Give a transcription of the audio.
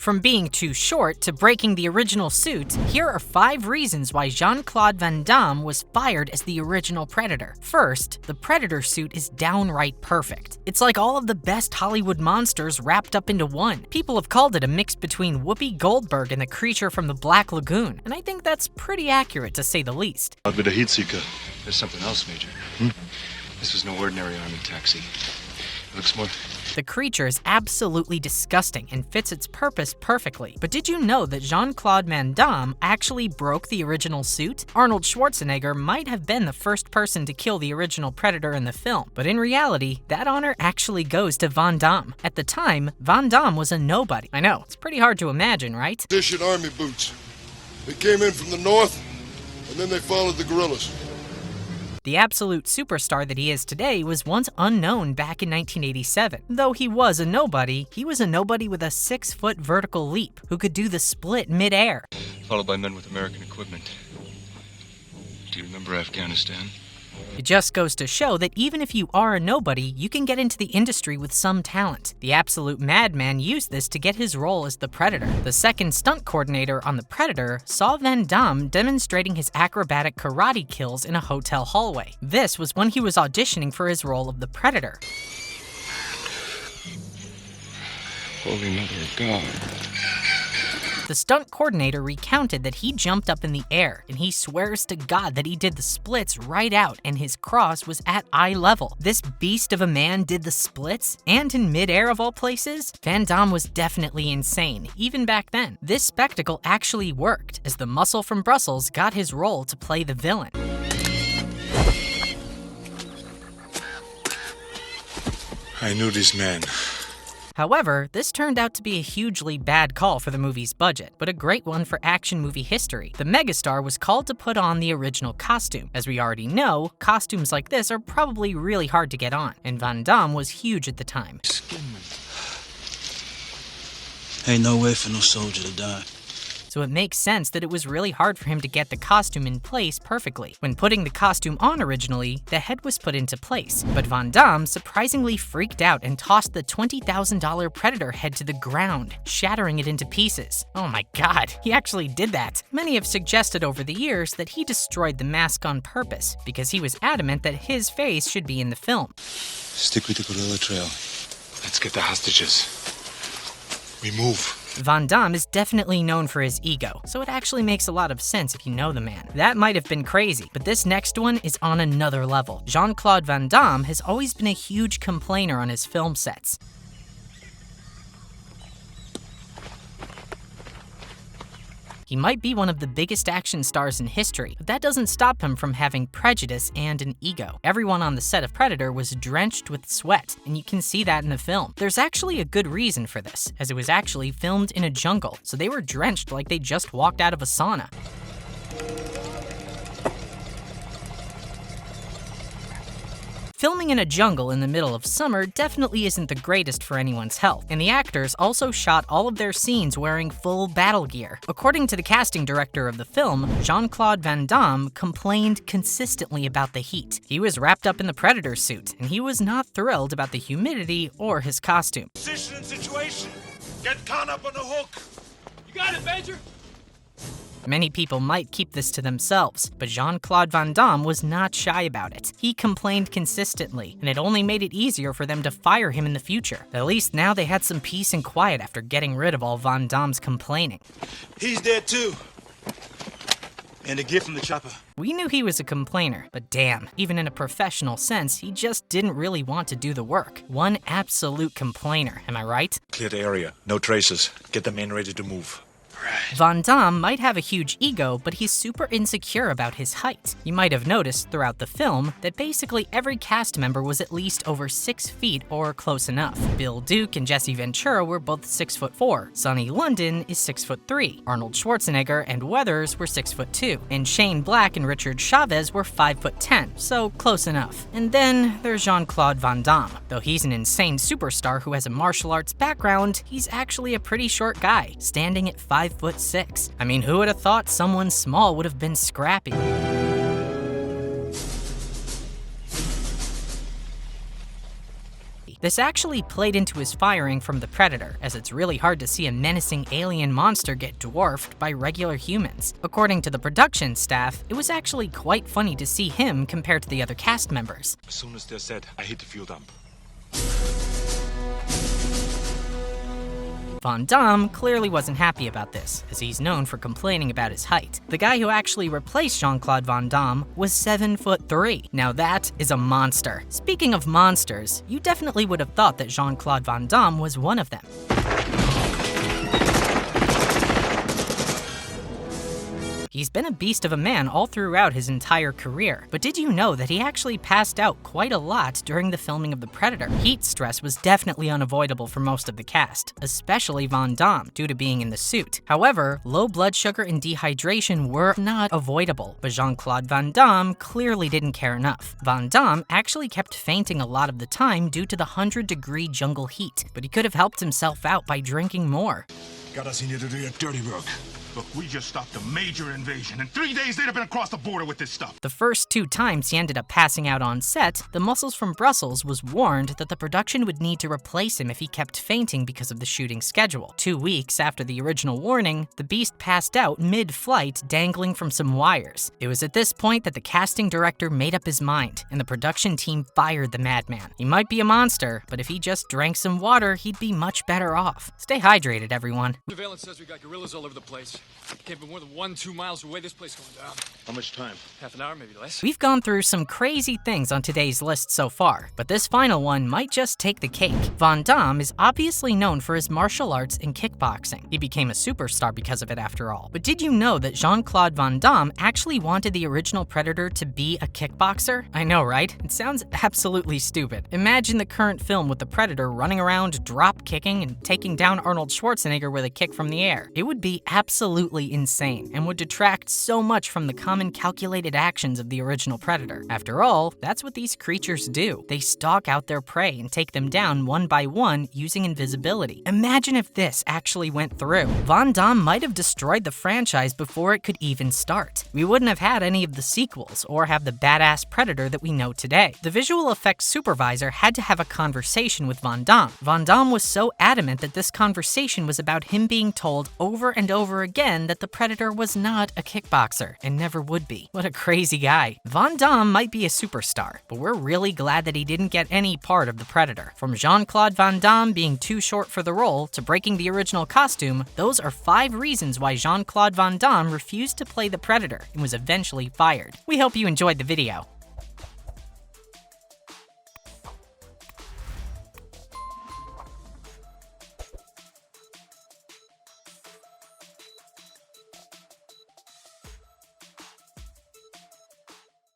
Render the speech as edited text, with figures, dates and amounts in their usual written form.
From being too short to breaking the original suit, here are 5 reasons why Jean-Claude Van Damme was fired as the original Predator. First, the Predator suit is downright perfect. It's like all of the best Hollywood monsters wrapped up into one. People have called it a mix between Whoopi Goldberg and the creature from the Black Lagoon, and I think that's pretty accurate to say the least. I'll be the heat seeker. There's something else, Major. This was no ordinary army taxi. It looks more... The creature is absolutely disgusting and fits its purpose perfectly. But did you know that Jean-Claude Van Damme actually broke the original suit? Arnold Schwarzenegger might have been the first person to kill the original Predator in the film, but in reality, that honor actually goes to Van Damme. At the time, Van Damme was a nobody. I know, it's pretty hard to imagine, right? Edition army boots. They came in from the north, and then they followed the guerrillas. The absolute superstar that he is today was once unknown back in 1987. Though he was a nobody with a 6-foot vertical leap who could do the split mid-air. Followed by men with American equipment. Do you remember Afghanistan? It just goes to show that even if you are a nobody, you can get into the industry with some talent. The absolute madman used this to get his role as the Predator. The second stunt coordinator on the Predator saw Van Damme demonstrating his acrobatic karate kills in a hotel hallway. This was when he was auditioning for his role of the Predator. Holy Mother of God. The stunt coordinator recounted that he jumped up in the air, and he swears to God that he did the splits right out and his cross was at eye level. This beast of a man did the splits, and in mid-air of all places? Van Damme was definitely insane, even back then. This spectacle actually worked, as the muscle from Brussels got his role to play the villain. I knew this man. However, this turned out to be a hugely bad call for the movie's budget, but a great one for action movie history. The megastar was called to put on the original costume. As we already know, costumes like this are probably really hard to get on, and Van Damme was huge at the time. Ain't no way for no soldier to die. So it makes sense that it was really hard for him to get the costume in place perfectly. When putting the costume on originally, the head was put into place, but Van Damme surprisingly freaked out and tossed the $20,000 Predator head to the ground, shattering it into pieces. Oh my God, he actually did that. Many have suggested over the years that he destroyed the mask on purpose because he was adamant that his face should be in the film. Stick with the guerrilla trail. Let's get the hostages. We move. Van Damme is definitely known for his ego, so it actually makes a lot of sense if you know the man. That might have been crazy, but this next one is on another level. Jean-Claude Van Damme has always been a huge complainer on his film sets. He might be one of the biggest action stars in history, but that doesn't stop him from having prejudice and an ego. Everyone on the set of Predator was drenched with sweat, and you can see that in the film. There's actually a good reason for this, as it was actually filmed in a jungle, so they were drenched like they just walked out of a sauna. Filming in a jungle in the middle of summer definitely isn't the greatest for anyone's health, and the actors also shot all of their scenes wearing full battle gear. According to the casting director of the film, Jean-Claude Van Damme complained consistently about the heat. He was wrapped up in the Predator suit, and he was not thrilled about the humidity or his costume. Position and situation. Get caught up on the hook. You got it, Major. Many people might keep this to themselves, but Jean-Claude Van Damme was not shy about it. He complained consistently, and it only made it easier for them to fire him in the future. At least now they had some peace and quiet after getting rid of all Van Damme's complaining. He's dead too. And a gift from the chopper. We knew he was a complainer, but damn, even in a professional sense, he just didn't really want to do the work. One absolute complainer, am I right? Clear the area. No traces. Get the men ready to move. Van Damme might have a huge ego, but he's super insecure about his height. You might have noticed throughout the film that basically every cast member was at least over 6 feet or close enough. Bill Duke and Jesse Ventura were both 6'4". Sonny London is 6'3". Arnold Schwarzenegger and Weathers were 6'2". And Shane Black and Richard Chavez were 5'10", so close enough. And then there's Jean-Claude Van Damme. Though he's an insane superstar who has a martial arts background, he's actually a pretty short guy, standing at 5'6". I mean, who would have thought someone small would have been scrappy? This actually played into his firing from the Predator, as it's really hard to see a menacing alien monster get dwarfed by regular humans. According to the production staff, it was actually quite funny to see him compared to the other cast members. As soon as they're set, I hit the fuel dump. Van Damme clearly wasn't happy about this, as he's known for complaining about his height. The guy who actually replaced Jean-Claude Van Damme was 7'3". Now that is a monster. Speaking of monsters, you definitely would have thought that Jean-Claude Van Damme was one of them. He's been a beast of a man all throughout his entire career, but did you know that he actually passed out quite a lot during the filming of The Predator? Heat stress was definitely unavoidable for most of the cast, especially Van Damme, due to being in the suit. However, low blood sugar and dehydration were not avoidable, but Jean-Claude Van Damme clearly didn't care enough. Van Damme actually kept fainting a lot of the time due to the 100-degree jungle heat, but he could have helped himself out by drinking more. Got us in here to do your dirty work. Look, we just stopped a major invasion. In 3 days, they'd have been across the border with this stuff. The first 2 times he ended up passing out on set, the muscles from Brussels was warned that the production would need to replace him if he kept fainting because of the shooting schedule. 2 weeks after the original warning, the beast passed out mid-flight, dangling from some wires. It was at this point that the casting director made up his mind, and the production team fired the madman. He might be a monster, but if he just drank some water, he'd be much better off. Stay hydrated, everyone. Surveillance says we got guerrillas all over the place. Can't be more than 1-2 miles away. This place going down. How much time? Half an hour, maybe less. We've gone through some crazy things on today's list so far, but this final one might just take the cake. Van Damme is obviously known for his martial arts and kickboxing. He became a superstar because of it after all. But did you know that Jean-Claude Van Damme actually wanted the original Predator to be a kickboxer? I know, right? It sounds absolutely stupid. Imagine the current film with the Predator running around drop kicking and taking down Arnold Schwarzenegger with a kick from the air. It would be absolutely insane and would detract so much from the common calculated actions of the original Predator. After all, that's what these creatures do. They stalk out their prey and take them down one by one using invisibility. Imagine if this actually went through. Van Damme might have destroyed the franchise before it could even start. We wouldn't have had any of the sequels or have the badass Predator that we know today. The visual effects supervisor had to have a conversation with Van Damme. Van Damme was so adamant that this conversation was about him being told over and over again that the Predator was not a kickboxer and never would be. What a crazy guy. Van Damme might be a superstar, but we're really glad that he didn't get any part of the Predator. From Jean-Claude Van Damme being too short for the role to breaking the original costume, those are 5 reasons why Jean-Claude Van Damme refused to play the Predator and was eventually fired. We hope you enjoyed the video.